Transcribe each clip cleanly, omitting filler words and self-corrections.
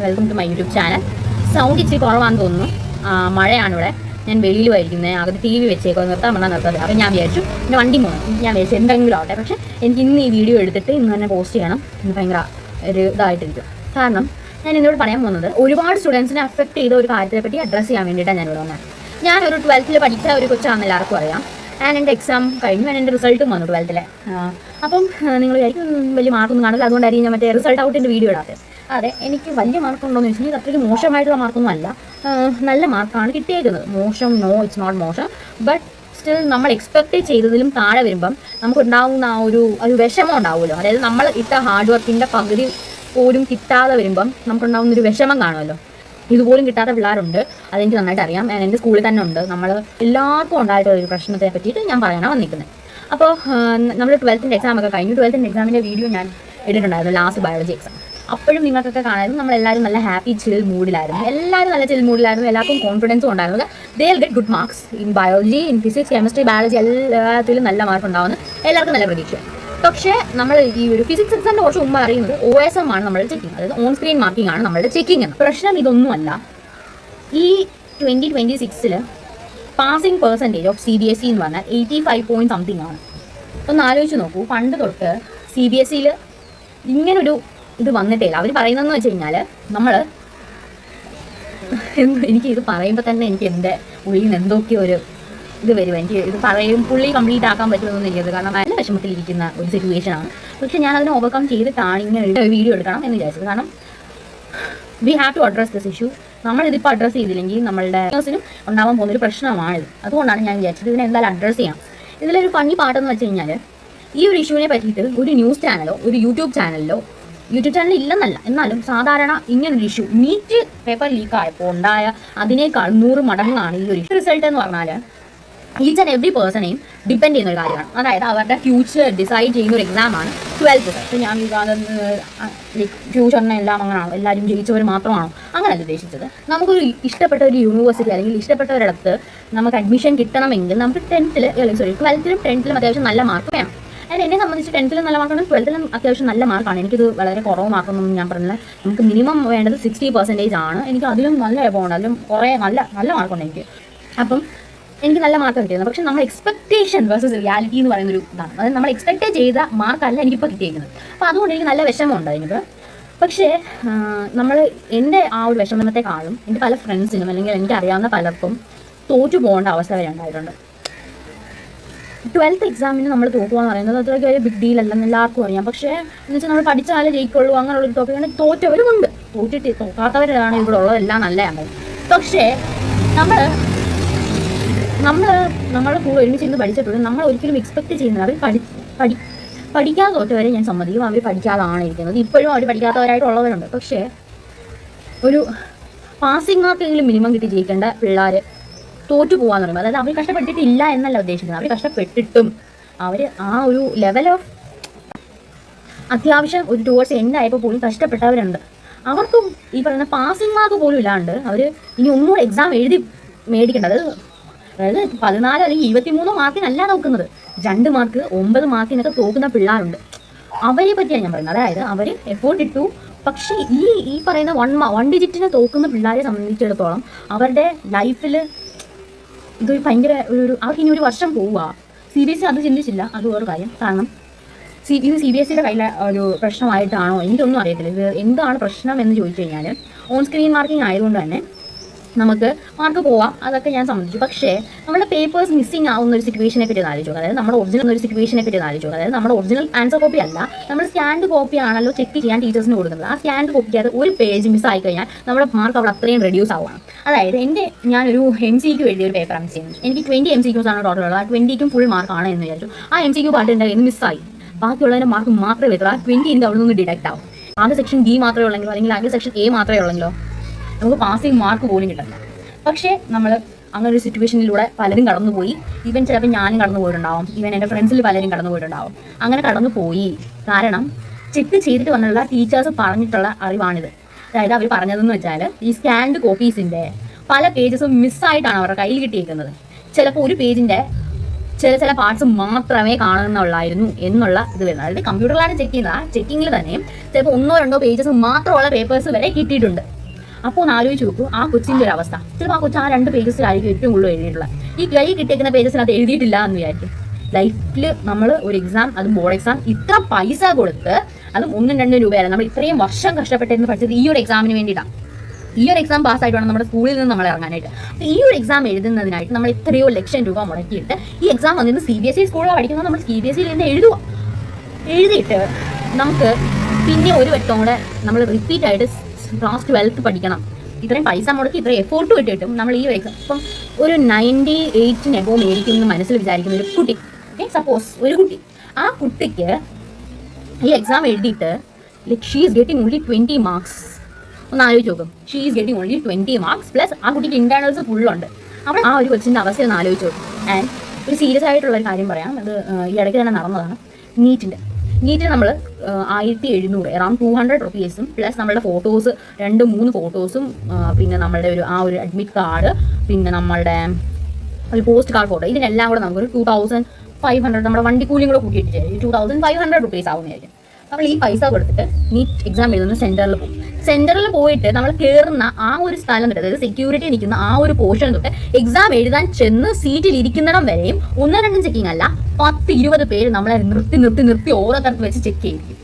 Welcome to my YouTube channel. Sound ഇച്ചിരി കുറവാണെന്ന് തോന്നുന്നു. മഴയാണ് ഇവിടെ. ഞാൻ വെളിയിലുമായിരിക്കുന്നത്. അകത്ത് TV വെച്ചേക്കോ, നിർത്താൻ പറഞ്ഞാൽ നിർത്താതെ. അപ്പം ഞാൻ വിചാരിച്ചു പിന്നെ വണ്ടി പോകും. ഞാൻ വിചാരിച്ചു എന്തെങ്കിലും ആവട്ടെ. പക്ഷേ എനിക്ക് ഇന്ന് ഈ വീഡിയോ എടുത്തിട്ട് ഇന്ന് തന്നെ പോസ്റ്റ് ചെയ്യണം. ഇന്ന് ഭയങ്കര ഒരു ഇതായിട്ടിരിക്കും. കാരണം ഞാൻ എന്നോട് പറയാൻ പോകുന്നത് ഒരുപാട് സ്റ്റുഡൻസിനെ അഫക്റ്റ് ചെയ്ത ഒരു കാര്യത്തെ പറ്റി അഡ്രസ്സ് ചെയ്യാൻ വേണ്ടിയിട്ടാണ് ഞാനിവിടെ വന്നത്. ഞാനൊരു 12th പഠിച്ച ഒരു കൊച്ചാണെന്ന് എല്ലാവർക്കും അറിയാം. എൻ്റെ എക്സാം കഴിഞ്ഞു. എൻ്റെ റിസൾട്ടും വന്നു 12th. അപ്പം നിങ്ങൾ വിചാരിക്കും വലിയ മാർക്കൊന്നും കാണില്ല, അതുകൊണ്ടായിരിക്കും ഞാൻ മറ്റേ റിസൾട്ട് ഔട്ടിൻ്റെ വീഡിയോ ഇടാത്തത്. അതെ, എനിക്ക് വലിയ മാർക്കുണ്ടോയെന്ന് വെച്ചിട്ടുണ്ടെങ്കിൽ അത്രയ്ക്ക് മോശമായിട്ടുള്ള മാർക്കൊന്നും അല്ല. നല്ല മാർക്കാണ് കിട്ടിയേക്കുന്നത്. മോശം, നോ, ഇറ്റ്സ് നോട്ട് മോശം. ബട്ട് സ്റ്റിൽ നമ്മൾ എക്സ്പെക്റ്റ് ചെയ്തതിലും താഴെ വരുമ്പം നമുക്കുണ്ടാവുന്ന ആ ഒരു വിഷമം ഉണ്ടാവുമല്ലോ. അതായത് നമ്മൾ ഇട്ട ഹാർഡ് വർക്കിൻ്റെ പകുതി പോലും കിട്ടാതെ വരുമ്പം നമുക്കുണ്ടാവുന്നൊരു വിഷമം കാണുമല്ലോ. ഇതുപോലും കിട്ടാത്ത പിള്ളേരുണ്ട്, അതെനിക്ക് നന്നായിട്ട് അറിയാം. എൻ്റെ സ്കൂളിൽ തന്നെ ഉണ്ട്. നമ്മൾ എല്ലാവർക്കും ഉണ്ടായിട്ടുള്ള ഒരു പ്രശ്നത്തെ പറ്റിയിട്ട് ഞാൻ പറയാനാണ് വന്നിരിക്കുന്നത്. അപ്പോൾ നമ്മൾ 12th എക്സാം ഒക്കെ കഴിഞ്ഞു. 12th എക്സാമിൻ്റെ വീഡിയോ ഞാൻ ഇട്ടിട്ടുണ്ടായിരുന്നു, ലാസ്റ്റ് ബയോളജി എക്സാം. അപ്പോഴും നിങ്ങൾക്കൊക്കെ കാണായിരുന്നു നമ്മളെല്ലാവരും നല്ല ഹാപ്പി ചിൽ മൂഡിലായിരുന്നു. എല്ലാവരും നല്ല ചിൽ മൂഡിലായിരുന്നു. എല്ലാവർക്കും കോൺഫിഡൻസും ഉണ്ടായിരുന്നു. They will get good marks in biology, in physics, chemistry, biology എല്ലാത്തിലും നല്ല മാർക്ക് ഉണ്ടാവുന്നു. എല്ലാവർക്കും നല്ല പ്രതീക്ഷ. പക്ഷേ നമ്മൾ ഈ ഒരു ഫിസിക്സ് എക്സാമിൻ്റെ കുറച്ച് മുമ്പ് അറിയുന്നത് OSM ആണ് നമ്മൾ ചെക്കിങ്, അതായത് ഓൺ സ്ക്രീൻ മാർക്കിംഗ് ആണ് നമ്മളുടെ ചെക്കിങ് എന്ന്. പ്രശ്നം ഇതൊന്നുമല്ല. ഈ 2026 പാസിംഗ് പെർസെൻറ്റേജ് ഓഫ് CBSE എന്ന് പറഞ്ഞാൽ 85 പോയിന്റ് സംതിങ് ആണ്. ഒന്ന് ആലോചിച്ച് നോക്കൂ. പണ്ട് തൊട്ട് CBSEയിൽ ഇങ്ങനൊരു ഇത് വന്നിട്ടില്ല. അവർ പറയുന്നതെന്ന് വെച്ച് കഴിഞ്ഞാൽ എനിക്ക് ഇത് പറയുമ്പോൾ തന്നെ എനിക്ക് എൻ്റെ ഉള്ളിൽ നിന്ന് എന്തൊക്കെയോ ഒരു ഇത് വരും. എനിക്ക് ഇത് പുള്ളി കംപ്ലീറ്റ് ആക്കാൻ പറ്റുമെന്നൊന്നും എനിക്കത്, കാരണം നല്ല വിഷമത്തിലിരിക്കുന്ന ഒരു സിറ്റുവേഷൻ ആണ്. പക്ഷെ ഞാൻ അതിനെ ഓവർകം ചെയ്തിട്ടാണ് ഇങ്ങനെ ഒരു വീഡിയോ എടുക്കണം എന്ന് വിചാരിച്ചത്. കാരണം we have to address this issue. നമ്മളിതിപ്പോൾ അഡ്രസ്സ് ചെയ്തില്ലെങ്കിൽ നമ്മളുടെ ന്യൂസിനും ഉണ്ടാവാൻ പോകുന്നൊരു പ്രശ്നമാണിത്. അതുകൊണ്ടാണ് ഞാൻ വിചാരിച്ചത് ഇതിനെ എന്തായാലും അഡ്രസ്സ് ചെയ്യണം. ഇതിലൊരു ഫണ്ണി പാട്ടെന്ന് വെച്ച് കഴിഞ്ഞാൽ ഈ ഒരു ഇഷ്യൂവിനെ പറ്റിയിട്ട് ഒരു ന്യൂസ് ചാനലോ ഒരു യൂട്യൂബ് ചാനൽ ഇല്ലെന്നല്ല, എന്നാലും സാധാരണ ഇങ്ങനൊരു ഇഷ്യൂ നീറ്റ് പേപ്പർ ലീക്ക് ആയപ്പോൾ ഉണ്ടായ അതിനേക്കാൾ 100 മടങ്ങാണ് ഈ ഒരു റിസൾട്ട് എന്ന് പറഞ്ഞാൽ ഈച്ച് ആൻഡ് എവറി പേഴ്സണെയും ഡിപ്പെൻഡ് ചെയ്യുന്ന ഒരു കാര്യമാണ്. അതായത് അവരുടെ ഫ്യൂച്ചർ ഡിസൈഡ് ചെയ്യുന്ന ഒരു എക്സാമാണ് 12th. അപ്പോൾ ഞാൻ ഫ്യൂച്ചറിനെ എല്ലാം അങ്ങനെയാണോ, എല്ലാവരും ജയിച്ചവർ മാത്രമാണോ, അങ്ങനെയല്ല ഉദ്ദേശിച്ചത്. നമുക്കൊരു ഇഷ്ടപ്പെട്ട ഒരു യൂണിവേഴ്സിറ്റി അല്ലെങ്കിൽ ഇഷ്ടപ്പെട്ട ഒരിടത്ത് നമുക്ക് അഡ്മിഷൻ കിട്ടണമെങ്കിൽ നമുക്ക് 12th-ലും 10th-ലും അത്യാവശ്യം നല്ല മാർക്ക് വേണം. അതായത് എന്നെ സംബന്ധിച്ച് 10th-ലും നല്ല മാർക്കാണ്, 12th-ലും അത്യാവശ്യം നല്ല മാർക്കാണ്. എനിക്കിത് വളരെ കുറവ് മാർക്കൊന്നും ഞാൻ പറഞ്ഞില്ല. നമുക്ക് മിനിമം വേണ്ടത് 60% ആണ്. എനിക്ക് അതിലും നല്ല എബോണ്ട്, അതിലും കുറേ നല്ല മാർക്കുണ്ട് എനിക്ക്. അപ്പം എനിക്ക് നല്ല മാർക്ക് കിട്ടിയത്. പക്ഷെ നമ്മൾ എക്സ്പെക്ടേഷൻ വേഴ്സസ് റിയാലിറ്റി എന്ന് പറയുന്നൊരു ഇതാണ്. അതായത് നമ്മൾ എക്സ്പെക്ട് ചെയ്ത മാർക്കല്ല എനിക്കിപ്പോൾ കിട്ടിയിരിക്കുന്നത്. അപ്പോൾ അതുകൊണ്ട് എനിക്ക് നല്ല വിഷമമുണ്ട് അതിനിപ്പോൾ. പക്ഷേ എൻ്റെ ആ ഒരു വിഷമത്തെക്കാളും എൻ്റെ പല ഫ്രണ്ട്സിനും അല്ലെങ്കിൽ എനിക്കറിയാവുന്ന പലർക്കും തോറ്റു പോകേണ്ട അവസ്ഥ വരെ ഉണ്ടായിട്ടുണ്ട്. 12th എക്സാമിന് നമ്മൾ തോക്കുക എന്ന് പറയുന്നത് അത്രയ്ക്ക് ഒരു ബിഗ് ഡീൽ അല്ലെന്ന് എല്ലാവർക്കും അറിയാം. പക്ഷേ എന്ന് വെച്ചാൽ നമ്മൾ പഠിച്ചാലേ ജയിക്കുള്ളൂ അങ്ങനെയുള്ളൊരു ടോപ്പിക്കാണ്. തോറ്റവരുമുണ്ട്, തോക്കാത്തവരാണ് ഇവിടെ ഉള്ളതെല്ലാം നല്ലതാണ്. പക്ഷേ നമ്മുടെ കൂടെ ഒരുമിച്ച് ഇരുന്ന് പഠിച്ചിട്ടുണ്ട്. നമ്മൾ ഒരിക്കലും എക്സ്പെക്ട് ചെയ്യുന്നത് അവർ പഠിക്കാതെ തോറ്റവരെ ഞാൻ സമ്മതിക്കും. അവർ പഠിക്കാതാണ് ഇരിക്കുന്നത്. ഇപ്പോഴും അവർ പഠിക്കാത്തവരായിട്ടുള്ളവരുണ്ട്. പക്ഷേ ഒരു പാസിംഗ് മാർക്കെങ്കിലും മിനിമം കിട്ടി ജയിക്കേണ്ട പിള്ളേർ തോറ്റു പോകാന്ന് പറയുമ്പോൾ, അതായത് അവർ കഷ്ടപ്പെട്ടിട്ടില്ല എന്നല്ല ഉദ്ദേശിക്കുന്നത്. അവർ കഷ്ടപ്പെട്ടിട്ടും അവർ ആ ഒരു ലെവൽ ഓഫ് അത്യാവശ്യം ഒരു ടുവേർഡ്സ് എൻഡ് ആയപ്പോൾ പോലും കഷ്ടപ്പെട്ടവരുണ്ട്. അവർക്കും ഈ പറയുന്ന പാസിംഗ് മാർക്ക് പോലും ഇല്ലാണ്ട് അവർ ഇനി ഒന്നുകൂടെ എക്സാം എഴുതി മേടിക്കേണ്ടത്. അതായത് 14 അല്ലെങ്കിൽ 23 മാർക്കിനല്ല നോക്കുന്നത്, 2 മാർക്ക് 9 മാർക്കിനൊക്കെ തോക്കുന്ന പിള്ളേരുണ്ട്. അവരെ പറ്റിയാണ് ഞാൻ പറയുന്നത്. അതായത് അവർ എഫേർട്ട് ഇട്ടു, പക്ഷേ ഈ പറയുന്ന 1 ഡിജിറ്റിനെ തോക്കുന്ന പിള്ളേരെ സംബന്ധിച്ചിടത്തോളം അവരുടെ ലൈഫിൽ ഇതൊരു ഭയങ്കര അവർക്ക് ഇനി ഒരു വർഷം പോവുക. CBSE അത് ചിന്തിച്ചില്ല, അത് വേറെ കാര്യം. കാരണം ഇത് CBSEയുടെ കയ്യിലെ ഒരു പ്രശ്നമായിട്ടാണോ എനിക്കൊന്നും അറിയത്തില്ല. ഇത് എന്താണ് പ്രശ്നം എന്ന് ചോദിച്ചു കഴിഞ്ഞാൽ ഓൺ സ്ക്രീൻ മാർക്കിംഗ് ആയതുകൊണ്ട് തന്നെ നമുക്ക് മാർക്ക് പോവാം, അതൊക്കെ ഞാൻ സംബന്ധിച്ചു. പക്ഷേ നമ്മുടെ പേപ്പേഴ്സ് മിസ്സിംഗ് ആവുന്ന ഒരു സിറ്റുവേഷനെ പറ്റി ആലോചിച്ചു. അതായത് നമ്മുടെ ഒറിജിനൽ ഒരു സിറ്റുവേഷനെ പറ്റി ആലോചിച്ചു. അതായത് നമ്മുടെ ഒറിജിനൽ ആൻസർ കോപ്പി അല്ല, നമ്മൾ സ്കാൻഡ് കോപ്പി ആണല്ലോ ചെക്ക് ചെയ്യാൻ ടീച്ചേഴ്സിന് കൊടുക്കുന്നത്. ആ സ്കാൻഡ് കോപ്പിക്കകത്ത് ഒരു പേജ് മിസ്സായി കഴിഞ്ഞാൽ നമ്മുടെ മാർക്ക് അവിടെ അത്രയും റെഡ്യൂസ് ആവുകയാണ്. അതായത് ഞാനൊരു MCQ എഴുതിയ ഒരു പേപ്പറാണ് മിസ് ചെയ്യുന്നത്. എനിക്ക് 20 MCQs ആണ് ടോട്ടൽ ഉള്ളത്. ആ 20ക്കും ഫുൾ മാർക്കാണ് എന്ന് വിചാരിച്ചു. ആ MCQ പാർട്ട് എൻ്റെ കയ്യിൽ മിസ്സായി. ബാക്കിയുള്ളതിൻ്റെ മാർക്ക് മാത്രമേ വരത്തുള്ളൂ. ആ 20 അവിടെ നിന്ന് ഡിഡക്റ്റ് ആവും. ആകെ സെക്ഷൻ D മാത്രമേ ഉള്ളെങ്കിലോ അല്ലെങ്കിൽ ആകെ സെക്ഷൻ A മാത്രമേ ഉള്ളെങ്കിലോ നമുക്ക് പാസിംഗ് മാർക്ക് പോലും കിട്ടില്ല. പക്ഷേ നമ്മൾ അങ്ങനെ ഒരു സിറ്റുവേഷനിലൂടെ പലരും കടന്നുപോയി. ഈവൻ ചിലപ്പോൾ ഞാനും കടന്നു പോയിട്ടുണ്ടാവും, ഈവൻ എൻ്റെ ഫ്രണ്ട്സിൽ പലരും കടന്നു പോയിട്ടുണ്ടാവും. അങ്ങനെ കടന്നു പോയി. കാരണം ചെക്ക് ചെയ്തിട്ട് വന്നുള്ള ടീച്ചേഴ്സ് പറഞ്ഞിട്ടുള്ള അറിവാണിത്. അതായത് അവർ പറഞ്ഞതെന്ന് വെച്ചാൽ ഈ സ്കാൻഡ് കോപ്പീസിൻ്റെ പല പേജസും മിസ്സായിട്ടാണ് അവരുടെ കയ്യിൽ കിട്ടിയിരിക്കുന്നത്. ചിലപ്പോൾ ഒരു പേജിൻ്റെ ചില പാർട്സ് മാത്രമേ കാണുന്നുള്ളായിരുന്നു എന്നുള്ള ഇത് വരുന്നത്. അതായത് കമ്പ്യൂട്ടറിലാണ് ചെക്ക് ചെയ്യുന്നത്. ആ ചെക്കിങ്ങിൽ തന്നെ ചിലപ്പോൾ 1-2 പേജസ് മാത്രമുള്ള പേപ്പേഴ്സ് വരെ കിട്ടിയിട്ടുണ്ട്. അപ്പോൾ ഒന്ന് ആലോചിച്ച് നോക്കൂ ആ കൊച്ചിൻ്റെ ഒരു അവസ്ഥ. ചിലപ്പോൾ ആ കൊച്ചു ആ 2 പേജസിലായിരിക്കും ഏറ്റവും കൂടുതൽ എഴുതിയിട്ടുള്ളത്. ഈ കൈ കിട്ടിയേക്കുന്ന പേജസിനകത്ത് എഴുതിയിട്ടില്ല എന്ന് വിചാരിക്കും. ലൈഫിൽ നമ്മൾ ഒരു എക്സാം, അതും ബോർഡ് എക്സാം, ഇത്ര പൈസ കൊടുത്ത്, അതും 1-2 രൂപയല്ല, നമ്മൾ ഇത്രയും വർഷം കഷ്ടപ്പെട്ടിരുന്ന് പഠിച്ചത് ഈ ഒരു എക്സാമിന് വേണ്ടിയിട്ടാണ്. ഈ ഒരു എക്സാം പാസ്സായിട്ട് വേണം നമ്മുടെ സ്കൂളിൽ നിന്ന് നമ്മൾ ഇറങ്ങാനായിട്ട്. അപ്പോൾ ഈ ഒരു എക്സാം എഴുതുന്നതിനായിട്ട് നമ്മൾ എത്രയോ ലക്ഷം രൂപ മുടക്കിയിട്ട് ഈ എക്സാം വന്നിരുന്ന് CBSE സ്കൂളിലാണ് പഠിക്കുന്നത്. നമ്മൾ CBSEയിൽ നിന്ന് എഴുതിയിട്ട് നമുക്ക് പിന്നെ ഒരു വട്ടം കൂടെ നമ്മൾ റിപ്പീറ്റ് ആയിട്ട് ക്ലാസ് 12th പഠിക്കണം. ഇത്രയും പൈസ മുടക്കി ഇത്രയും എഫോർട്ട് ഇട്ടിട്ടും നമ്മൾ ഈ ഒരു എക്സാം ഇപ്പം ഒരു 98 എബോ മേടിക്കുമെന്ന് മനസ്സിൽ വിചാരിക്കുന്ന ഒരു കുട്ടി, സപ്പോസ് ഒരു കുട്ടി, ആ കുട്ടിക്ക് ഈ എക്സാം എഴുതിയിട്ട് she is getting only 20 marks. ഒന്ന് ആലോചിച്ച് നോക്കും. She is getting only 20 marks plus ആ കുട്ടിക്ക് ഇന്റേണൽസ് ഫുള്ളുണ്ട്. അവിടെ ആ ഒരു കൊച്ചിൻ്റെ അവസ്ഥ ഒന്ന് ആലോചിച്ച് നോക്കും. ആൻഡ് ഒരു സീരിയസ് ആയിട്ടുള്ളൊരു കാര്യം പറയാം, അത് ഈ ഇടയ്ക്ക് തന്നെ നടന്നതാണ്. നീറ്റിന് നമ്മൾ 1700 അറൗണ്ട് 200 റുപ്പീസും പ്ലസ് നമ്മളുടെ ഫോട്ടോസ് 2-3 ഫോട്ടോസും പിന്നെ നമ്മളുടെ ഒരു അഡ്മിറ്റ് കാർഡ്, പിന്നെ നമ്മളുടെ ഒരു പോസ്റ്റ് കാർഡ് ഫോട്ടോ, ഇതിനെല്ലാം കൂടെ നമുക്കൊരു 2500 നമ്മുടെ വണ്ടിക്കൂലിയും കൂടെ കൂട്ടിയിട്ട് 2500 റുപ്പീസ് ആവുന്നതായിരിക്കും. നമ്മൾ ഈ പൈസ കൊടുത്തിട്ട് നീറ്റ് എക്സാം എഴുതുന്ന സെന്ററിൽ പോയിട്ട് നമ്മൾ കയറുന്ന ആ ഒരു സ്ഥലം തൊട്ട്, അതായത് സെക്യൂരിറ്റി നിൽക്കുന്ന ആ ഒരു പോർഷൻ തൊട്ട് എക്സാം എഴുതാൻ ചെന്ന് സീറ്റിൽ ഇരിക്കുന്നിടം വരെയും 1-2 ചെക്കിംഗ് അല്ല, 10-20 പേര് നമ്മളെ നിർത്തി ഓരോ തരത്തിൽ വെച്ച് ചെക്ക് ചെയ്തിരിക്കും.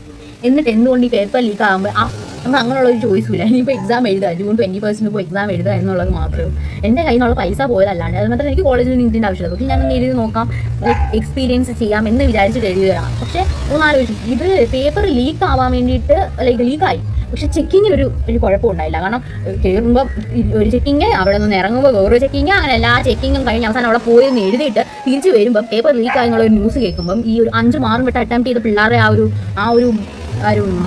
എന്നിട്ട് എന്തുകൊണ്ട് ഈ പേപ്പർ ലീക്ക് ആകുമ്പോൾ നമുക്ക് അങ്ങനെയുള്ള ഒരു ചോയ്സും ഇല്ല. ഇനിയിപ്പോൾ എക്സാം എഴുതുക, ജൂൺ 20% ഇപ്പോൾ എക്സാം എഴുതുക എന്നുള്ളത് മാത്രമേ എൻ്റെ കയ്യിൽ നിന്നുള്ള പൈസ പോയതല്ലാണ്ട് അത് മാത്രമേ എനിക്ക് കോളേജിൽ നീറ്റിൻ്റെ ആവശ്യമില്ല. പക്ഷേ ഞാനൊന്ന് എഴുതി നോക്കാം, എക്സ്പീരിയൻസ് ചെയ്യാം എന്ന് വിചാരിച്ചിട്ട് എഴുതുകയാണ്. പക്ഷേ ഒന്നാലോചിച്ചു, ഇത് പേപ്പർ ലീക്ക് ആവാൻ വേണ്ടിയിട്ട് ലീക്കായി, പക്ഷെ ചെക്കിങ്ങിൽ ഒരു കുഴപ്പമുണ്ടായില്ല. കാരണം കയറുമ്പോൾ ഒരു ചെക്കിങ്, അവിടെ നിന്ന് ഇറങ്ങുമ്പോൾ വേറൊരു ചെക്കിങ്, അങ്ങനെ എല്ലാ ചെക്കിങ്ങും കഴിഞ്ഞ് അവസാനം അവിടെ പോയെന്ന് എഴുതിയിട്ട് തിരിച്ച് വരുമ്പോൾ പേപ്പർ ലീക്കായി എന്നുള്ള ഒരു ന്യൂസ് കേൾക്കുമ്പം ഈ ഒരു 5 വട്ടം അറ്റംപ്റ്റ് ചെയ്ത പിള്ളേരുടെ ആ ഒരു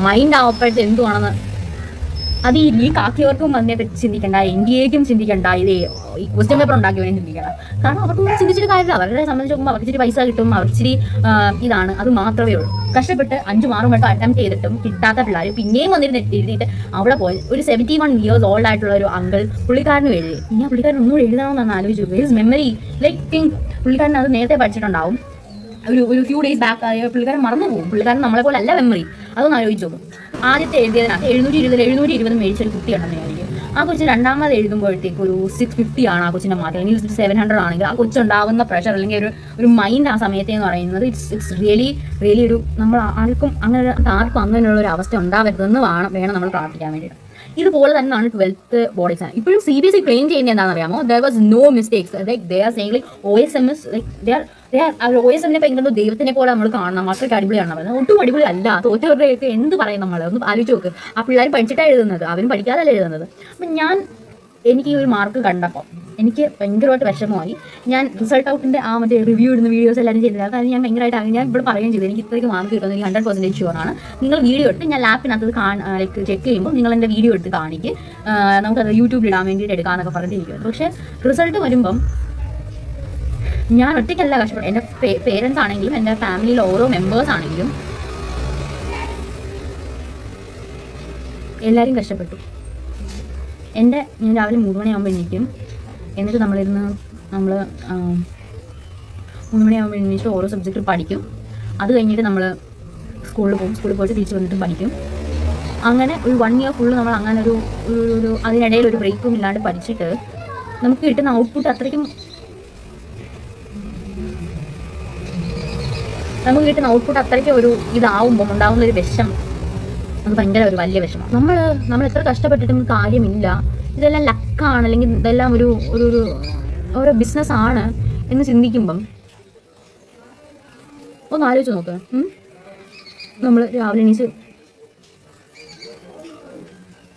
മൈൻഡ് ആവപ്പോഴത്തെ എന്തുവാണെന്ന് അത് ഈ ലീക്ക് ആക്കിയവർക്കും അതിനെപ്പറ്റി ചിന്തിക്കേണ്ട, ഇന്ത്യയ്ക്കും ചിന്തിക്കേണ്ട, ഇത് ഈ ക്വസ്റ്റ്യൻ പേപ്പർ ഉണ്ടാക്കിയവരെയും ചിന്തിക്കണം. കാരണം അവർക്കൊന്നും ചിന്തിച്ചിട്ട് കാര്യമില്ല. അവരുടെ സംബന്ധിച്ച് നോക്കുമ്പോൾ അവർക്ക് ഇച്ചിരി പൈസ കിട്ടും, അവർ ഇച്ചിരി ഇതാണ്, അത് മാത്രമേ ഉള്ളൂ. കഷ്ടപ്പെട്ട് 5-6 വട്ടം അറ്റംപ്റ്റ് ചെയ്തിട്ടും കിട്ടാത്ത പിള്ളേർ പിന്നെയും വന്നിരുന്ന് എഴുതിയിട്ട് അവിടെ പോയി ഒരു 71 years ഓൾഡ് ആയിട്ടുള്ള ഒരു അങ്കിൾ പുള്ളിക്കാരനും എഴുതി. ഇനി ആ പുള്ളിക്കാരൻ ഒന്നുകൂടി എഴുതണമെന്നാണ് ആലോചിച്ചു. ഹിസ് മെമ്മറി പുള്ളിക്കാരൻ അത് നേരത്തെ പഠിച്ചിട്ടുണ്ടാവും. ഒരു ഫ്യൂ ഡേയ്സ് ബാക്ക് ആയ പുള്ളിക്കാരൻ മറന്നു പോകും. പുള്ളിക്കാരൻ നമ്മളെ പോലെ അല്ല മെമ്മറി. അതൊന്ന് ആലോചിച്ച് നോക്കും. ആദ്യത്തെ എഴുതിയതിനകത്ത് 720 മേടിച്ചൊരു കുട്ടിയാണെന്ന് വിചാരിക്കും. ആ കൊച്ചിന് രണ്ടാമത് എഴുതുമ്പോഴത്തേക്ക് ഒരു 650 ആണ് ആ കൊച്ചിൻ്റെ മാർക്ക്. ഇനി 700 ആണെങ്കിൽ ആ കൊച്ചുണ്ടാകുന്ന പ്രഷർ അല്ലെങ്കിൽ ഒരു മൈൻഡ് ആ സമയത്തെന്ന് പറയുന്നത് ഇറ്റ്സ് റിയലി ഒരു നമ്മൾ ആർക്കും അങ്ങനെയുള്ള ഒരു അവസ്ഥ ഉണ്ടാവരുതെന്ന് വേണം നമ്മൾ പ്രാർത്ഥിക്കാൻ വേണ്ടിയിട്ട്. ഇതുപോലെ തന്നെയാണ് 12th ബോർഡ് എക്സാം. ഇപ്പോഴും CBSE ക്ലെയിം ചെയ്യുന്നത് എന്താണെന്ന് അറിയാമോ? There was no mistakes. Like they are saying like OSMS OSM എങ്ങനെയോ ദൈവത്തിനെ പോലെ നമ്മൾ കാണണം, മക്കൾക്ക് അടിപൊളിയാണ് പറയുന്നത്. ഒട്ടും അടിപൊളി അല്ല. തോറ്റവരുടെയൊക്കെ എന്ത് പറയും നമ്മൾ? ഒന്ന് ആലോചിച്ച് നോക്ക്. ആ പിള്ളേർ പഠിച്ചിട്ടാണ് എഴുതുന്നത്, അവരും പഠിക്കാതല്ല എഴുതുന്നത്. അപ്പം എനിക്ക് ഈ ഒരു മാർക്ക് കണ്ടപ്പോൾ എനിക്ക് ഭയങ്കരമായിട്ട് വിഷമമായി. ഞാൻ റിസൾട്ട് ഔട്ടിൻ്റെ ആ മറ്റേ റിവ്യൂ ഇടുന്ന വീഡിയോസ് എല്ലാവരും ചെയ്തില്ല. കാരണം ഞാൻ ഭയങ്കരമായിട്ട് ഞാൻ ഇവിടെ പറയുകയും ചെയ്തു, എനിക്ക് ഇത്രയ്ക്ക് മാർക്ക് കിട്ടുന്നത് എനിക്ക് 100% ഷുവറാണ്. നിങ്ങൾ വീഡിയോ എടുത്ത് ഞാൻ ലാപ്പിനകത്ത് ലൈക്ക് ചെക്ക് ചെയ്യുമ്പോൾ നിങ്ങൾ എൻ്റെ വീഡിയോ എടുത്ത് കാണിക്ക്, നമുക്കത് യൂട്യൂബിൽ ഇടാൻ വേണ്ടിയിട്ട് എടുക്കാമെന്നൊക്കെ പറഞ്ഞിരിക്കുന്നത്. പക്ഷേ റിസൾട്ട് വരുമ്പം ഞാൻ ഒറ്റയ്ക്കല്ല കഷ്ടപ്പെട്ടു. എൻ്റെ പേരൻസ് ആണെങ്കിലും എൻ്റെ ഫാമിലിയിലെ ഓരോ മെമ്പേഴ്സ് ആണെങ്കിലും എല്ലാവരും കഷ്ടപ്പെട്ടു. ഞാൻ രാവിലെ 3 മണിയാകുമ്പോൾ എണീക്കും. എന്നിട്ട് നമ്മൾ 3 മണിയാകുമ്പോൾ എണീച്ചിട്ട് ഓരോ സബ്ജക്റ്റ് പഠിക്കും. അത് കഴിഞ്ഞിട്ട് നമ്മൾ സ്കൂളിൽ പോയിട്ട് തിരിച്ച് വന്നിട്ട് പഠിക്കും. അങ്ങനെ ഒരു 1 year ഫുള്ള് നമ്മൾ അങ്ങനെ ഒരു അതിനിടയിൽ ഒരു ബ്രേക്കും ഇല്ലാണ്ട് പഠിച്ചിട്ട് നമുക്ക് കിട്ടുന്ന ഔട്ട്പുട്ട് അത്രയ്ക്കും ഒരു ഇതാവുമ്പം ഉണ്ടാകുന്ന ഒരു വിഷം, അത് ഭയങ്കര ഒരു വലിയ വിഷമം. നമ്മൾ എത്ര കഷ്ടപ്പെട്ടിട്ടും കാര്യമില്ല. ഇതെല്ലാം ലക്കാണ്, അല്ലെങ്കിൽ ഇതെല്ലാം ഓരോ ബിസിനസ്സാണ് എന്ന് ചിന്തിക്കുമ്പം ഒന്ന് ആലോചിച്ച് നോക്കുക. നമ്മൾ രാവിലെ എണീച്ച്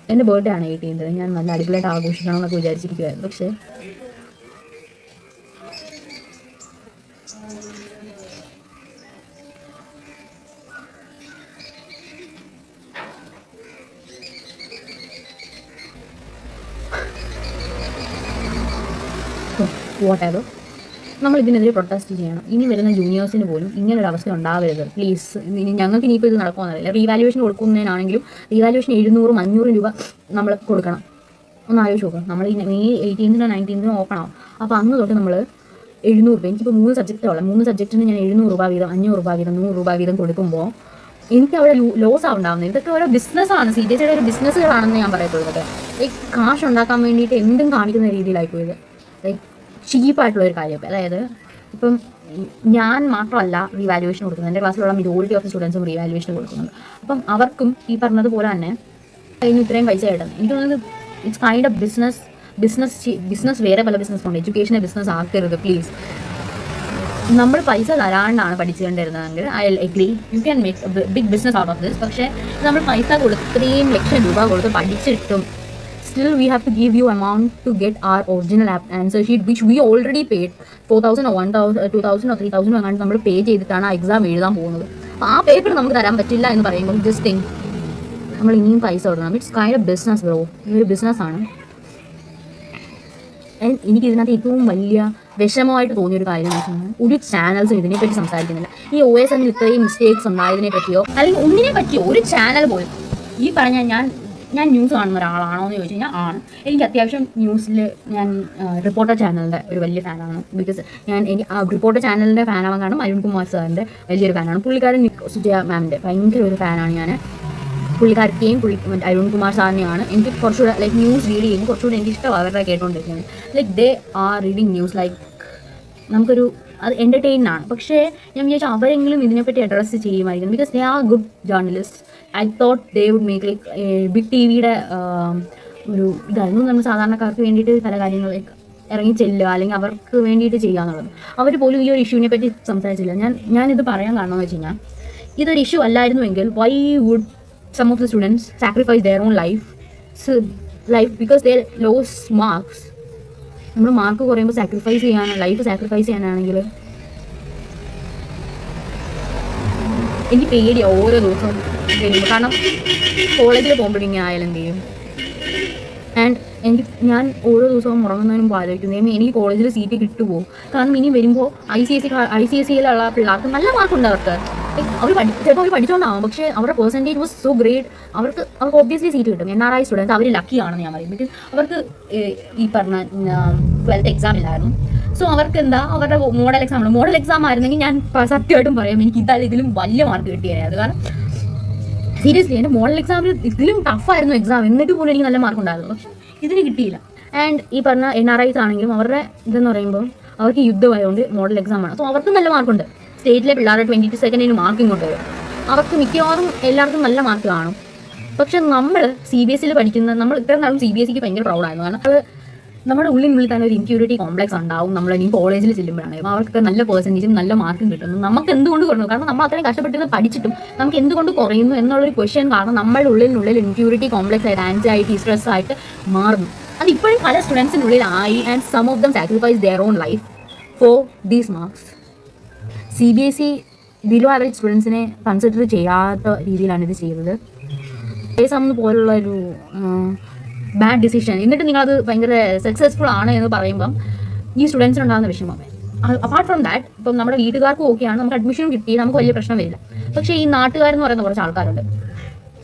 എൻ്റെ ബർത്ത്ഡേ ആണ് 18th. ഞാൻ നല്ല അടിപൊളിയായിട്ട് ആഘോഷിക്കണം എന്നൊക്കെ വിചാരിച്ചിരിക്കുമായിരുന്നു. പക്ഷേ whatever, നമ്മൾ ഇതിനെതിരെ പ്രൊട്ടസ്റ്റ് ചെയ്യണം. ഇനി വരുന്ന ജൂനിയേഴ്സിന് പോലും ഇങ്ങനൊരു അവസ്ഥ ഉണ്ടാവരുത് പ്ലീസ്. ഞങ്ങൾക്ക് ഇനിയിപ്പോൾ ഇത് നടക്കുമെന്നറിയില്ല. റീവാലുവേഷൻ കൊടുക്കുന്നതിനാണെങ്കിലും റീവാലുവേഷൻ 700-500 രൂപ നമ്മൾ കൊടുക്കണം. ഒന്ന് ആലോചിച്ച് നോക്കാം. നമ്മൾ ഈ 18th-19th ഓപ്പൺ ആവും. അപ്പോൾ അന്ന് തൊട്ട് നമ്മൾ 700 രൂപ, എനിക്കിപ്പോൾ 3 സബ്ജക്റ്റുള്ള 3 സബ്ജക്റ്റിന് ഞാൻ 700 രൂപ വീതം, 500 രൂപ വീതം, 100 രൂപ വീതം കൊടുക്കുമ്പോൾ എനിക്ക് അവിടെ ലോസ് ഉണ്ടാകുന്നത്. ഇതൊക്കെ ഓരോ ബിസിനസ്സാണ്, CBSE ഒരു ബിസിനസ്സുകളാണെന്ന് ഞാൻ പറയത്തുള്ളൂ. ലൈക്ക് കാശ് ഉണ്ടാക്കാൻ വേണ്ടിയിട്ട് എന്തും കാണിക്കുന്ന രീതിയിലായിപ്പോയത്. ലൈക്ക് ചീപ്പായിട്ടുള്ളൊരു കാര്യം. അതായത് ഇപ്പം ഞാൻ മാത്രമല്ല റീവാലുവേഷൻ കൊടുക്കുന്നത്, എൻ്റെ ക്ലാസ്സിലുള്ള മെജോറിറ്റി ഓഫ് സ്റ്റുഡൻസും റീവാലുവേഷൻ കൊടുക്കുന്നുണ്ട്. അപ്പം അവർക്കും ഈ പറഞ്ഞതുപോലെ തന്നെ അതിന് ഇത്രയും പൈസ കിട്ടുന്നത്. എനിക്ക് തോന്നുന്നത് ഇറ്റ്സ് കൈൻഡ് ഓഫ് ബിസിനസ് വേറെ പല ബിസിനസ് ഉണ്ട്. എഡ്യൂക്കേഷനെ ബിസിനസ് ആക്കരുത് പ്ലീസ്. നമ്മൾ പൈസ തരാണ്ടാണ് പഠിച്ചുകൊണ്ടിരുന്നതെങ്കിൽ I agree, you can make big business out of this. പക്ഷേ നമ്മൾ പൈസ കൊടുത്ത് 3 ലക്ഷം രൂപ കൊടുത്ത് പഠിച്ചിട്ടും still we have to give you amount to get our original answer sheet which we already paid 4,000 or 1,000 2,000 or 3,000 അങ്ങാണ്ട് നമ്മൾ പേ ചെയ്തിട്ടാണ് ആ എക്സാം എഴുതാൻ പോകുന്നത്. അപ്പോൾ ആ പേപ്പർ നമുക്ക് തരാൻ പറ്റില്ല എന്ന് പറയുമ്പോൾ ജസ്റ്റ് തിങ്ക്, നമ്മൾ ഇനിയും പൈസ കൊടുക്കണം. It's kind of business bro, ഇതൊരു ബിസിനസ്സാണ്. എനിക്ക് ഇതിനകത്ത് ഏറ്റവും വലിയ വിഷമമായിട്ട് തോന്നിയൊരു കാര്യം എന്ന് വെച്ചാൽ ഒരു ചാനൽസും ഇതിനെപ്പറ്റി സംസാരിക്കുന്നില്ല. ഈ OSM ഇത്രയും മിസ്റ്റേക്സ് ഉണ്ടായതിനെ പറ്റിയോ അല്ലെങ്കിൽ ഒന്നിനെ പറ്റിയോ ഒരു ചാനൽ പോലും. ഈ പറഞ്ഞ ഞാൻ ന്യൂസ് കാണുന്ന ഒരാളാണോ എന്ന് ചോദിച്ചു കഴിഞ്ഞാൽ ആണ്. എനിക്ക് അത്യാവശ്യം ന്യൂസിൽ ഞാൻ റിപ്പോർട്ടർ ചാനലിൻ്റെ ഒരു വലിയ ഫാനാണ്. ബിക്കോസ് എനിക്ക് ആ റിപ്പോർട്ടർ ചാനലിൻ്റെ ഫാനാവാൻ കാരണം അരുൺകുമാർ സാറിൻ്റെ വലിയൊരു ഫാനാണ്. പുള്ളിക്കാരൻ സുജയ മാമിൻ്റെ ഭയങ്കര ഒരു ഫാനാണ് ഞാൻ. പുള്ളിക്കാരത്തെയും അരുൺകുമാർ സാറിനെയാണ് എനിക്ക് കുറച്ചുകൂടെ ലൈക്ക് ന്യൂസ് റീഡ് ചെയ്യുമ്പോൾ കുറച്ചുകൂടെ എനിക്ക് ഇഷ്ടം അവരുടെ കേട്ടുകൊണ്ടിരിക്കുന്നത്. Like they are reading news like നമുക്കൊരു അത് എൻ്റർടൈനാണ്. പക്ഷേ ഞാൻ വിചാരിച്ചു അവരെങ്കിലും ഇതിനെപ്പറ്റി അഡ്രസ്സ് ചെയ്യുമായിരിക്കും. Because they are good journalist. I thought they would make like big TV ഒരു ഇതായിരുന്നു നമ്മൾ സാധാരണക്കാർക്ക് വേണ്ടിയിട്ട് പല കാര്യങ്ങൾ ഇറങ്ങി ചെല്ലുക അല്ലെങ്കിൽ അവർക്ക് വേണ്ടിയിട്ട് ചെയ്യാന്നുള്ളത്. അവർ പോലും ഈ ഒരു ഇഷ്യൂവിനെ പറ്റി സംസാരിച്ചില്ല. ഞാനിത് പറയാൻ കാരണം എന്ന് വെച്ച് കഴിഞ്ഞാൽ ഇതൊരു ഇഷ്യൂ അല്ലായിരുന്നുവെങ്കിൽ why would some of the students sacrifice their own life because they lose marks. നമ്മൾ മാർക്ക് കുറയുമ്പോൾ സാക്രിഫൈസ് ചെയ്യാനാണ്, ലൈഫ് സാക്രിഫൈസ് ചെയ്യാനാണെങ്കിൽ എനിക്ക് പേടിയാണ് ഓരോ ദിവസവും വരുമ്പോൾ. കാരണം കോളേജിൽ പോകുമ്പോഴിങ്ങനെ ആയാലും എന്ത് ചെയ്യും. ആൻഡ് ഞാൻ ഓരോ ദിവസവും ഉറങ്ങുന്നതിനും ആലോചിക്കുന്നത് എനിക്ക് കോളേജിൽ സീറ്റ് കിട്ടുമോ. കാരണം ഇനി വരുമ്പോൾ ICSEയിലുള്ള പിള്ളേർക്ക് നല്ല മാർക്കുണ്ട്. അവർ ചിലപ്പോൾ അവർ പഠിച്ചുകൊണ്ടാവും, പക്ഷേ അവരുടെ പെർസെൻറ്റേജ് വാസ് സോ ഗ്രേറ്റ്. അവർക്ക് ഒബ്വിയസ്ലി സീറ്റ് കിട്ടും. NRI സ്റ്റുഡൻസ് അവർ ലക്കിയാണെന്ന് ഞാൻ പറയും. ബിക്കോസ് അവർക്ക് ഈ പറഞ്ഞ 12th എക്സാം ഇല്ലായിരുന്നു. സോ അവർക്ക് എന്താ അവരുടെ മോഡൽ എക്സാം ആയിരുന്നെങ്കിൽ ഞാൻ സത്യമായിട്ടും പറയാം എനിക്ക് ഇതിലും വലിയ മാർക്ക് കിട്ടിയായിരുന്നു. കാരണം സീരിയസ്ലി എൻ്റെ മോഡൽ എക്സാമിൽ ഇതിലും ടഫായിരുന്നു എക്സാം, എന്നിട്ട് പോലും എനിക്ക് നല്ല മാർക്ക് ഉണ്ടായിരുന്നു. പക്ഷെ ഇതിന് കിട്ടിയില്ല. ആൻഡ് ഈ പറഞ്ഞ NRIs ആണെങ്കിലും അവരുടെ ഇതെന്ന് പറയുമ്പോൾ അവർക്ക് യുദ്ധമായതുകൊണ്ട് മോഡൽ എക്സാമാണ്. സോ അവർക്ക് നല്ല മാർക്കുണ്ട്. സ്റ്റേറ്റിലെ പിള്ളേരുടെ 22 മാർക്ക് ഇങ്ങോട്ട് വരും. അവർക്ക് മിക്കവാറും എല്ലാവർക്കും നല്ല മാർക്ക് കാണും. പക്ഷെ നമ്മൾ CBSEയിൽ പഠിക്കുന്ന നമ്മൾ ഇത്രയും നാളും CBSEക്ക് ഭയങ്കര പ്രൗഡായിരുന്നു. കാരണം അത് നമ്മുടെ ഉള്ളിനുള്ളിൽ തന്നെ ഒരു ഇൻഫ്യൂരിറ്റി കോംപ്ലക്സ് ഉണ്ടാവും. നമ്മളിനി കോളേജിൽ ചെല്ലുമ്പോഴാണെങ്കിലും അവർക്ക് നല്ല പെർസെൻറ്റേജും നല്ല മാർക്കും കിട്ടുന്നു. നമുക്ക് എന്തുകൊണ്ട് കുറഞ്ഞു? കാരണം നമ്മൾ അത്രയും കഷ്ടപ്പെട്ട് പഠിച്ചിട്ടും നമുക്ക് എന്തുകൊണ്ട് കുറയുന്നു എന്നുള്ളൊരു ക്വസ്റ്റ്യൻ കാരണം നമ്മളുടെ ഉള്ളിനുള്ളിൽ ഇൻഫ്യൂരിറ്റി കോംപ്ലക്സ് ആയിട്ട് ആൻസൈറ്റി സ്ട്രെസ് ആയിട്ട് മാറുന്നു. അത് ഇപ്പോഴും പല സ്റ്റുഡൻസിൻ്റെ ഉള്ളിലായി. And some of them sacrifice their own life for these marks. CBSE below average സ്റ്റുഡൻസിനെ കൺസിഡർ ചെയ്യാത്ത രീതിയിലാണ് ഇത് ചെയ്തത്. പോലുള്ള ഒരു ബാഡ് ഡിസിഷൻ. എന്നിട്ട് നിങ്ങളത് ഭയങ്കര സക്സസ്ഫുൾ ആണ് എന്ന് പറയുമ്പം ഈ സ്റ്റുഡൻസിനുണ്ടാകുന്ന വിഷമം. അപ്പാർട്ട് ഫ്രം ദാറ്റ് ഇപ്പം നമ്മുടെ വീട്ടുകാർക്കും ഓക്കെയാണ്, നമുക്ക് അഡ്മിഷൻ കിട്ടി, നമുക്ക് വലിയ പ്രശ്നം വരില്ല. പക്ഷേ ഈ നാട്ടുകാരെന്ന് പറയുന്ന കുറച്ച് ആൾക്കാരുണ്ട്.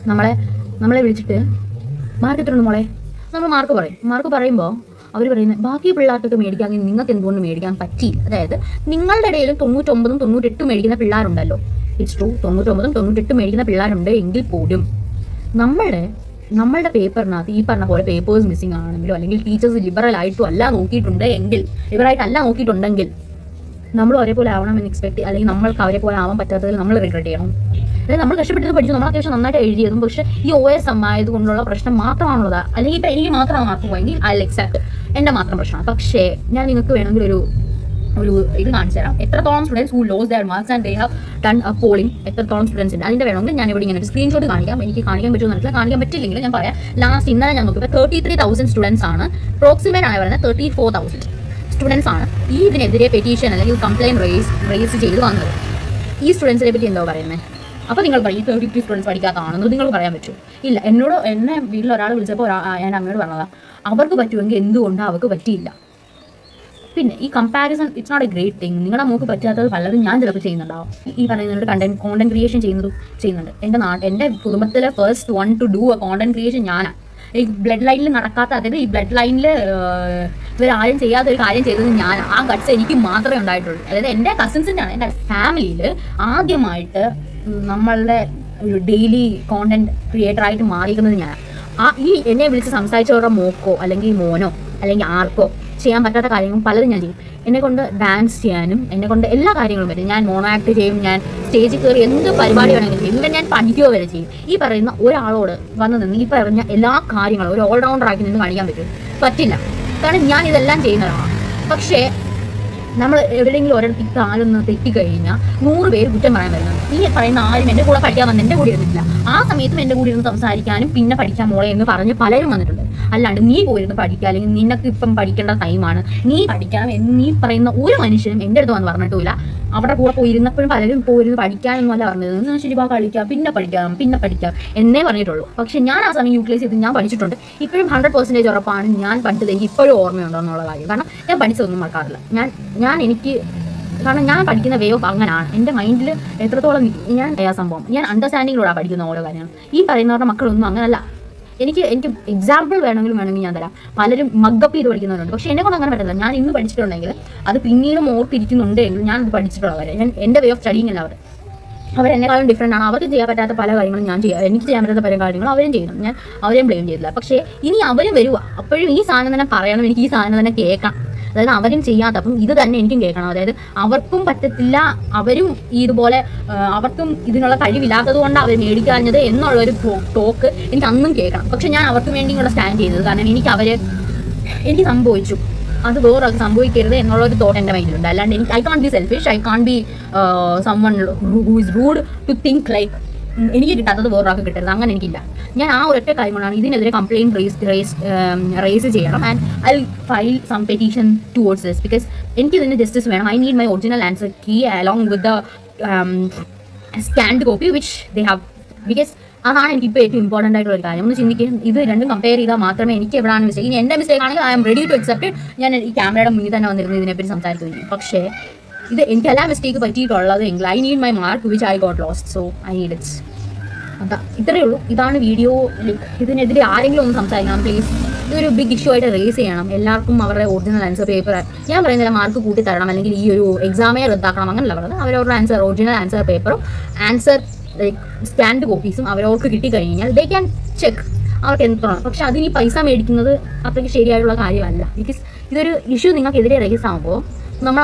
നമ്മളെ വിളിച്ചിട്ട് മാർക്ക് എത്രയുണ്ട് മോളെ, നമ്മൾ മാർക്ക് പറയുമ്പോൾ അവർ പറയുന്നത് ബാക്കി പിള്ളേർക്കൊക്കെ മേടിക്കാമെങ്കിൽ നിങ്ങൾക്ക് എന്തുകൊണ്ട് മേടിക്കാൻ പറ്റിയില്ല. അതായത് നിങ്ങളുടെ ഇടയിലും 99 98 മേടിക്കുന്ന പിള്ളേരുണ്ടല്ലോ. ഇറ്റ്സ് ട്രൂ, 99 98 മേടിക്കുന്ന പിള്ളേരുണ്ട് എങ്കിൽ പോലും നമ്മളുടെ പേപ്പറിനകത്ത് ഈ പറഞ്ഞ പോലെ പേപ്പേഴ്സ് മിസ്സിംഗ് ആണെങ്കിലോ അല്ലെങ്കിൽ ടീച്ചേഴ്സ് ലിബറലായിട്ടും അല്ല നോക്കിയിട്ടുണ്ടെങ്കിൽ നമ്മൾ ഒരേപോലെ ആവണമെന്ന് എക്സ്പെക്ട് അല്ലെങ്കിൽ നമ്മൾക്ക് അവരെ പോലെ ആവാൻ പറ്റാത്തതിൽ നമ്മൾ റിഗ്രറ്റ് ചെയ്യണം. അതായത് നമ്മൾ കഷ്ടപ്പെട്ട് പഠിച്ചു, നമ്മൾ അത്യാവശ്യം നന്നായിട്ട് എഴുതിയതും പക്ഷേ ഈ OSM ആയതുകൊണ്ടുള്ള പ്രശ്നം മാത്രമാണുള്ളത്. അല്ലെങ്കിൽ ഇപ്പം എനിക്ക് മാത്രമാണ് മാർക്ക് പോയെങ്കിൽ ഐ അക്സെപ്റ്റ്, എൻ്റെ മാത്രം പ്രശ്നമാണ്. പക്ഷേ ഞാൻ നിങ്ങൾക്ക് വേണമെങ്കിൽ ഒരു ഇത് കാണിച്ചു തരാം. എത്രത്തോളം students who loss there marks and they have done A polling, എത്രത്തോളം സ്റ്റുഡൻസ് ഉണ്ട് അതിൻ്റെ വേണമെങ്കിൽ ഞാൻ ഇവിടെ ഇങ്ങനെ ഒരു സ്ക്രീൻഷോട്ട് കാണിക്കാം. എനിക്ക് കാണിക്കാൻ പറ്റുമെന്ന് കാണിക്കാൻ പറ്റില്ലെങ്കിൽ ഞാൻ പറയാം. ലാസ്റ്റ് ഇന്നലെ ഞാൻ നോക്കിയപ്പോൾ 33,000 സ്റ്റുഡൻസ് ആണ്. പ്രോക്സിമേറ്റ് ആണ് പറയുന്നത് 34,000 സ്റ്റുഡൻസ് ആണ് ഈ ഇതിനെതിരെ പെറ്റീഷൻ അല്ലെങ്കിൽ കംപ്ലയിൻറ്റ് റേസ് ചെയ്ത് വന്നത്. ഈ സ്റ്റുഡൻസിനെ പറ്റി എന്താ പറയുന്നത്? അപ്പോൾ നിങ്ങൾ പറയും 33 സ്റ്റുഡൻസ് പഠിക്കാത്തതാണെന്ന് നിങ്ങൾക്ക് പറയാൻ പറ്റും. ഇല്ല, എന്നെ വീട്ടിൽ ഒരാൾ വിളിച്ചപ്പോൾ ഞാൻ അമ്മയോട് പറഞ്ഞതാണ് അവർക്ക് പറ്റുമെങ്കിൽ എന്തുകൊണ്ട് അവർക്ക് പറ്റിയില്ല. പിന്നെ ഈ comparison it's not a great thing. നിങ്ങളുടെ മോക്ക് പറ്റാത്തത് പലതും ഞാൻ ചിലപ്പോൾ ചെയ്യുന്നുണ്ടാവും. ഈ പറയുന്നതിനോട് കോണ്ടന്റ് ക്രിയേഷൻ ചെയ്യുന്നുണ്ട്. എൻ്റെ കുടുംബത്തിലെ first one two do A content creation ഞാനാണ്. ഈ ബ്ലഡ് ലൈനിൽ നടക്കാത്ത, അതായത് ഈ ബ്ലഡ് ലൈനിൽ ഇവരാരും ചെയ്യാത്ത ഒരു കാര്യം ചെയ്തത് ഞാൻ. ആ ഗട്ട്സ് എനിക്ക് മാത്രമേ ഉണ്ടായിട്ടുള്ളൂ. അതായത് എൻ്റെ കസിൻസിൻ്റെ ആണ്, എൻ്റെ ഫാമിലിയിൽ ആദ്യമായിട്ട് നമ്മളുടെ ഒരു ഡെയിലി കോണ്ടന്റ് ക്രിയേറ്ററായിട്ട് മാറിയിരിക്കുന്നത് ഞാൻ. ഈ എന്നെ വിളിച്ച് സംസാരിച്ചവരുടെ മോക്കോ അല്ലെങ്കിൽ മോനോ അല്ലെങ്കിൽ ആർക്കോ ചെയ്യാൻ പറ്റാത്ത കാര്യങ്ങളും പലതും ഞാൻ ചെയ്യും. എന്നെക്കൊണ്ട് ഡാൻസ് ചെയ്യാനും എന്നെക്കൊണ്ട് എല്ലാ കാര്യങ്ങളും പറ്റും. ഞാൻ മോണോ ആക്ട് ചെയ്യും, ഞാൻ സ്റ്റേജിൽ കയറി എന്ത് പരിപാടി വേണമെങ്കിലും ചെയ്യും. ഇവൻ ഞാൻ പഠിക്കുകയോ വരെ ചെയ്യും. ഈ പറയുന്ന ഒരാളോട് വന്ന് നിന്ന് ഈ പറഞ്ഞ എല്ലാ കാര്യങ്ങളും ഒരു ഓൾറൗണ്ടർ ആക്കി നിന്ന് കാണിക്കാൻ പറ്റില്ല. കാരണം ഞാൻ ഇതെല്ലാം ചെയ്യുന്നതാണ്. പക്ഷേ നമ്മൾ എവിടെയെങ്കിലും ഒരിടത്തേക്ക് കാലൊന്ന് തെറ്റിക്കഴിഞ്ഞാൽ 100 പേര് കുറ്റം പറയാൻ വരുന്നുണ്ട്. ഈ പറയുന്ന ആരും എൻ്റെ കൂടെ പഠിക്കാൻ വന്ന് എൻ്റെ കൂടെ ഇരുന്നിട്ടില്ല. ആ സമയത്തും എൻ്റെ കൂടെ ഇരുന്ന് സംസാരിക്കാനും പിന്നെ പഠിക്കാൻ മോളെ എന്ന് പറഞ്ഞ് പലരും വന്നിട്ടുണ്ട്. അല്ലാണ്ട് നീ പോയിരുന്ന് പഠിക്കുക, അല്ലെങ്കിൽ നിനക്ക് ഇപ്പം പഠിക്കേണ്ട ടൈമാണ്, നീ പഠിക്കണം എന്ന് നീ പറയുന്ന ഒരു മനുഷ്യനും എൻ്റെ അടുത്ത് വന്ന് പറഞ്ഞിട്ടില്ല. അവരുടെ കൂടെ പോയിരുന്നപ്പോഴും പലരും പോയിരുന്ന് പഠിക്കാനൊന്നും അല്ല പറഞ്ഞത്. ശരിപ്പാ കളിക്കാം, പിന്നെ പഠിക്കാം എന്നേ പറഞ്ഞിട്ടുള്ളൂ. പക്ഷെ ഞാൻ ആ സമയം യൂട്ടിലൈസ് ചെയ്ത് ഞാൻ പഠിച്ചിട്ടുണ്ട്. ഇപ്പോഴും 100% ഉറപ്പാണ് ഞാൻ പഠിച്ചത്. എനിക്ക് ഇപ്പോഴും ഓർമ്മയുണ്ടോ എന്നുള്ള കാര്യം. കാരണം ഞാൻ പഠിച്ചതൊന്നും മറക്കാറില്ല. കാരണം ഞാൻ പഠിക്കുന്ന വേ ഓഫ് അങ്ങനെയാണ്. എൻ്റെ മൈൻഡിൽ എത്രത്തോളം ഞാൻ സംഭവം ഞാൻ അണ്ടർസ്റ്റാൻഡിങ്ങിലൂടെ പഠിക്കുന്ന ഓരോ കാര്യങ്ങളും. ഈ പറയുന്നവരുടെ മക്കളൊന്നും അങ്ങനല്ല. എനിക്ക് എക്സാമ്പിൾ വേണമെങ്കിൽ ഞാൻ തരാം. പലരും മഗ്ഗപ്പ് ചെയ്ത് പഠിക്കുന്നവരുണ്ട്. പക്ഷെ എന്നെ കൊണ്ട് അങ്ങനെ പറ്റില്ല. ഞാൻ ഇന്ന് പഠിച്ചിട്ടുണ്ടെങ്കിൽ അത് പിന്നീടും ഓർത്തിരിക്കുന്നുണ്ടെങ്കിൽ ഞാനത് പഠിച്ചിട്ടുള്ള കാര്യം. എൻ്റെ വേ ഓഫ് സ്റ്റഡിങ് അല്ല അവരെന്നെക്കാളും ഡിഫറെൻ്റ് ആണ്. അവർക്ക് ചെയ്യാൻ പറ്റാത്ത പല കാര്യങ്ങളും ഞാൻ ചെയ്യാം. എനിക്ക് ചെയ്യാൻ പറ്റാത്ത പല കാര്യങ്ങളും അവരും ചെയ്യുന്നു. ഞാൻ അവരെയും ബ്ലെയിം ചെയ്തില്ല. പക്ഷേ ഇനി അവരും വരിക, അപ്പോഴും ഈ സാധനം തന്നെ പറയണം, എനിക്ക് ഈ സാധനം തന്നെ കേൾക്കാം. അതായത് അവരും ചെയ്യാത്ത, അപ്പം ഇത് തന്നെ എനിക്കും കേൾക്കണം. അതായത് അവർക്കും പറ്റത്തില്ല, അവരും ഇതുപോലെ അവർക്കും ഇതിനുള്ള കഴിവില്ലാത്തത് കൊണ്ട് അവർ മേടിക്കാഞ്ഞത് എന്നുള്ളൊരു ടോക്ക് എനിക്ക് അന്നും കേൾക്കണം. പക്ഷെ ഞാൻ അവർക്ക് വേണ്ടി കൂടെ സ്റ്റാൻഡ് ചെയ്തത്. കാരണം എനിക്ക് സംഭവിച്ചു, അത് വേറെ സംഭവിക്കരുത് എന്നുള്ളൊരു തോട്ട് എൻ്റെ മൈൻഡിലുണ്ട്. അല്ലാണ്ട് എനിക്ക് I can be selfish, I can be someone who is rude to think like എനിക്ക് കിട്ടാത്തത് വേറൊരാൾക്ക് കിട്ടരുത്. അങ്ങനെ എനിക്കില്ല. ഞാൻ ആ ഒരൊറ്റ കാര്യം കൊണ്ടാണ് ഇതിനെതിരെ കംപ്ലയിൻറ്റ് റേസ് ചെയ്യണം. And I file some petition towards this because എനിക്ക് ഇതിന് ജസ്റ്റിസ് വേണം. I need my original answer key along with the scanned copy which they have. Because അതാണ് എനിക്കിപ്പോൾ ഏറ്റവും ഇമ്പോർട്ടൻ്റ് ആയിട്ടുള്ള ഒരു കാര്യം. ഒന്ന് ചിന്തിക്കും, ഇത് രണ്ടും കമ്പയർ ചെയ്താൽ മാത്രമേ എനിക്ക് എവിടെയാണ് മിസ്റ്റേക്ക്. ഇനി എൻ്റെ മിസ്റ്റേക്ക് ആണെങ്കിൽ I'm ready to accept. ഞാൻ ഈ ക്യാമറയുടെ മുന്നിൽ തന്നെ വന്നിരുന്നു ഇതിനെപ്പറ്റി സംസാരിക്കുകയും. പക്ഷേ ഇത് എനിക്കെല്ലാം മിസ്റ്റേക്ക് പറ്റിയിട്ടുള്ളത് എങ്കിൽ I need my mark which I got lost. So I need it's. അതാ ഇത്രയേ ഉള്ളൂ. ഇതാണ് വീഡിയോ. ഇതിനെതിരെ ആരെങ്കിലും ഒന്ന് സംസാരിക്കണം പ്ലീസ്. ഇതൊരു ബിഗ് ഇഷ്യൂ ആയിട്ട് റേസ് ചെയ്യണം. എല്ലാവർക്കും അവരുടെ ഒറിജിനൽ ആൻസർ പേപ്പർ, ഞാൻ പറയുന്നില്ല മാർക്ക് കൂട്ടി തരണം അല്ലെങ്കിൽ ഈ ഒരു എക്സാമേ റദ്ദാക്കണം, അങ്ങനെയല്ല പറയുന്നത്. അവരവരുടെ ഒറിജിനൽ ആൻസർ പേപ്പറും ആൻസർ സ്കാൻഡ് കോപ്പീസും അവരവർക്ക് കിട്ടിക്കഴിഞ്ഞാൽ ദേ ക്യാൻ ചെക്ക് അവർക്ക് എന്താണ്. പക്ഷെ അതിന് ഈ പൈസ മേടിക്കുന്നത് അത്രയ്ക്ക് ശരിയായിട്ടുള്ള കാര്യമല്ല. ബിക്കോസ് ഇതൊരു ഇഷ്യൂ നിങ്ങൾക്കെതിരെ റേസ് ആകുമ്പോൾ നമ്മൾ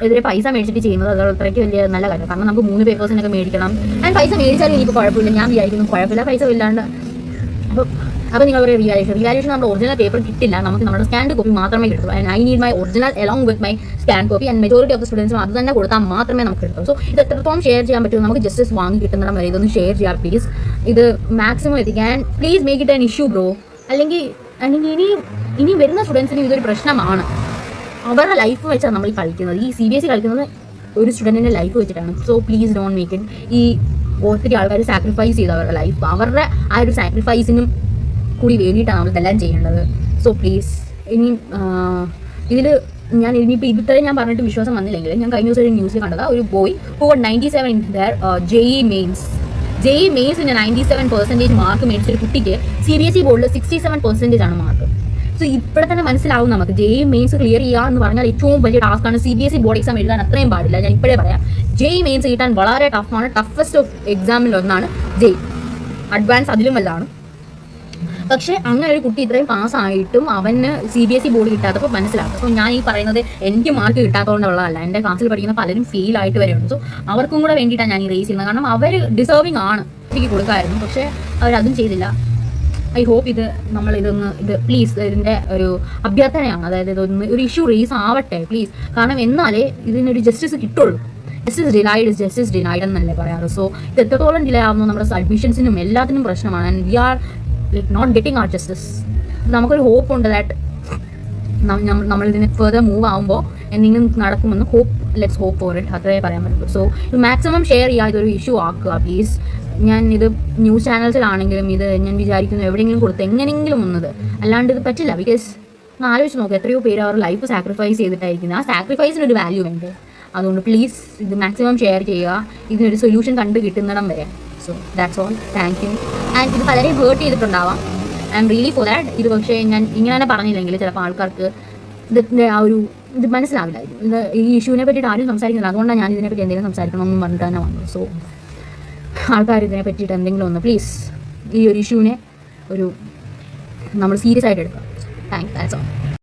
എതിരെ പൈസ മേടിച്ചിട്ട് ചെയ്യുന്നത് അത് അത്രയ്ക്ക് വലിയ നല്ല കാര്യം. കാരണം നമുക്ക് 3 പേപ്പേഴ്സിനൊക്കെ മേടിക്കണം. ആൻഡ് പൈസ മേടിച്ചാലും എനിക്ക് കുഴപ്പമില്ല, ഞാൻ വിചാരിക്കുന്നു കുഴപ്പമില്ല, പൈസ ഇല്ലാണ്ട്. അപ്പോൾ നിങ്ങൾ ഒരു റിയാലിറ്റി നമ്മുടെ ഒറിജിനൽ പേപ്പർ കിട്ടില്ല, നമുക്ക് നമ്മുടെ സ്കാൻഡ് കോപ്പി മാത്രമേ കിട്ടൂ. And I need my original along with my scanned copy. And majority of the സ്റ്റുഡൻസും അത് തന്നെ കൊടുത്താൽ മാത്രമേ നമുക്ക് കിട്ടൂ. സോ ഇത് എത്രത്തോളം ഷെയർ ചെയ്യാൻ പറ്റും, നമുക്ക് ജസ്റ്റിസ് വാങ്ങി കിട്ടുന്നിടം വരെ ഇതൊന്ന് ഷെയർ ചെയ്യാം പ്ലീസ്. ഇത് മാക്സിമം എത്തിക്കാൻ please make it an issue bro. അല്ലെങ്കിൽ ഇനി വരുന്ന സ്റ്റുഡൻസിന് ഇതൊരു പ്രശ്നമാണ്. അവരുടെ ലൈഫ് വെച്ചാണ് നമ്മൾ കളിക്കുന്നത്. ഈ CBSE കളിക്കുന്നത് ഒരു സ്റ്റുഡൻറ്റിൻ്റെ ലൈഫ് വെച്ചിട്ടാണ്. So please don't make it. ഈ ഒത്തിരി ആൾക്കാർ സാക്രിഫൈസ് ചെയ്ത് അവരുടെ ലൈഫ്, അവരുടെ ആ ഒരു സാക്രിഫൈസിനും കൂടി വേണ്ടിയിട്ടാണ് നമ്മൾ ഇതെല്ലാം ചെയ്യേണ്ടത്. സോ പ്ലീസ് ഇനി ഇനിയിപ്പോൾ ഇതുവരെ ഞാൻ പറഞ്ഞിട്ട് വിശ്വാസം വന്നില്ലെങ്കിൽ, ഞാൻ കഴിഞ്ഞ ദിവസം ഒരു ന്യൂസിൽ കണ്ടത് ഒരു boy who got 97 in the JEE മെയിൻസിന് 97% മാർക്ക് മേടിച്ചൊരു കുട്ടിക്ക് CBSE ബോർഡിൽ 67% ആണ് മാർക്ക്. സോ ഇവിടെ തന്നെ മനസ്സിലാവും നമുക്ക് JEE മെയിൻസ് ക്ലിയർ ചെയ്യുക എന്ന് പറഞ്ഞാൽ ഏറ്റവും വലിയ ടാസ്ക്കാണ്. CBSE ബോർഡ് എക്സാം എഴുതാൻ അത്രയും പാടില്ല. ഞാൻ ഇപ്പോഴേ പറയാം, JEE മെയിൻസ് കിട്ടാൻ വളരെ ടഫാണ്. ടഫസ്റ്റ് ഓഫ് എക്സാമിൽ ഒന്നാണ് JEE. അഡ്വാൻസ് അതിലും വലുതാണ്. പക്ഷേ അങ്ങനെ ഒരു കുട്ടി ഇത്രയും പാസ്സായിട്ടും അവന് CBSE ബോർഡ് കിട്ടാത്തപ്പോൾ മനസ്സിലാക്കും. സോ ഞാൻ ഈ പറയുന്നത് എനിക്ക് മാർക്ക് കിട്ടാത്തതുകൊണ്ടുള്ളതല്ല, എൻ്റെ ക്ലാസ്സിൽ പഠിക്കുന്ന പലരും ഫെയിൽ ആയിട്ട് വരെയുണ്ട്. സോ അവർക്കും കൂടെ വേണ്ടിയിട്ടാണ് ഞാൻ ഈ റേസ് ചെയ്യുന്നത്. കാരണം അവർ ഡിസേർവിങ് ആണ്, എനിക്ക് കൊടുക്കാമായിരുന്നു, പക്ഷേ അവരതും ചെയ്തില്ല. ഐ ഹോപ്പ് ഇത് പ്ലീസ് ഇതിൻ്റെ ഒരു അഭ്യർത്ഥനയാണ്. അതായത് ഒരു ഇഷ്യൂ റേസ് ആവട്ടെ പ്ലീസ്. കാരണം എന്നാലേ ഇതിനൊരു ജസ്റ്റിസ് കിട്ടുള്ളൂ. ജസ്റ്റിസ് ഡിനൈഡ് എന്നല്ലേ പറയാറ്. സോ ഇത് എത്രത്തോളം ഡിലേ ആവുന്നു നമ്മുടെ അഡ്മിഷൻസിനും എല്ലാത്തിനും പ്രശ്നമാണ്. And we are not getting our justice. നമുക്കൊരു ഹോപ്പ് ഉണ്ട് ദാറ്റ് നമ്മളിതിന് ഫെർദർ മൂവ് ആകുമ്പോൾ എന്തെങ്കിലും നടക്കുമെന്ന് ലെറ്റ്സ് ഹോപ്പ് ഫോർ ഇറ്റ്. അത്രേ പറയാൻ പറ്റുള്ളൂ. സോ ഇത് മാക്സിമം ഷെയർ ചെയ്യുക, ഇതൊരു ഇഷ്യൂ ആക്കുക പ്ലീസ്. ഇത് ന്യൂസ് ചാനൽസിലാണെങ്കിലും ഇത് ഞാൻ വിചാരിക്കുന്നു എവിടെയെങ്കിലും കൊടുത്ത് എങ്ങനെയെങ്കിലും ഒന്നത്, അല്ലാണ്ട് ഇത് പറ്റില്ല. ബിക്കോസ് ആലോചിച്ച് നോക്കുക, എത്രയോ പേര് അവർ ലൈഫ് സാക്രിഫൈസ് ചെയ്തിട്ടായിരിക്കുന്നത്. ആ സാക്രിഫൈസിനൊരു വാല്യൂ വേണ്ടേ? അതുകൊണ്ട് പ്ലീസ് ഇത് മാക്സിമം ഷെയർ ചെയ്യുക, ഇതിനൊരു സൊല്യൂഷൻ കണ്ടു കിട്ടുന്നിടം വരെ. So that's all. Thank you. And ഇത് പലരെയും ഹേർട്ട് ചെയ്തിട്ടുണ്ടാവാം. I am really for that. ഇത് പക്ഷേ ഞാൻ ഇങ്ങനെ തന്നെ പറഞ്ഞില്ലെങ്കിൽ ചിലപ്പോൾ ആൾക്കാർക്ക് ഇതിൻ്റെ ആ ഒരു ഇത് മനസ്സിലാവില്ലായിരുന്നു. ഇത് ഈ ഇഷ്യൂവിനെ പറ്റിയിട്ട് ആരും സംസാരിക്കുന്നില്ല. അതുകൊണ്ടാണ് ഞാൻ ഇതിനെപ്പറ്റി എന്തെങ്കിലും സംസാരിക്കണമെന്ന് പറഞ്ഞിട്ട് തന്നെ വന്നത്. സോ ആൾക്കാർ ഇതിനെ പറ്റിയിട്ട് എന്തെങ്കിലും ഒന്ന് പ്ലീസ് ഈ ഒരു ഇഷ്യൂവിനെ നമ്മൾ സീരിയസ് ആയിട്ട് എടുക്കുക. താങ്ക്സ്. That's all.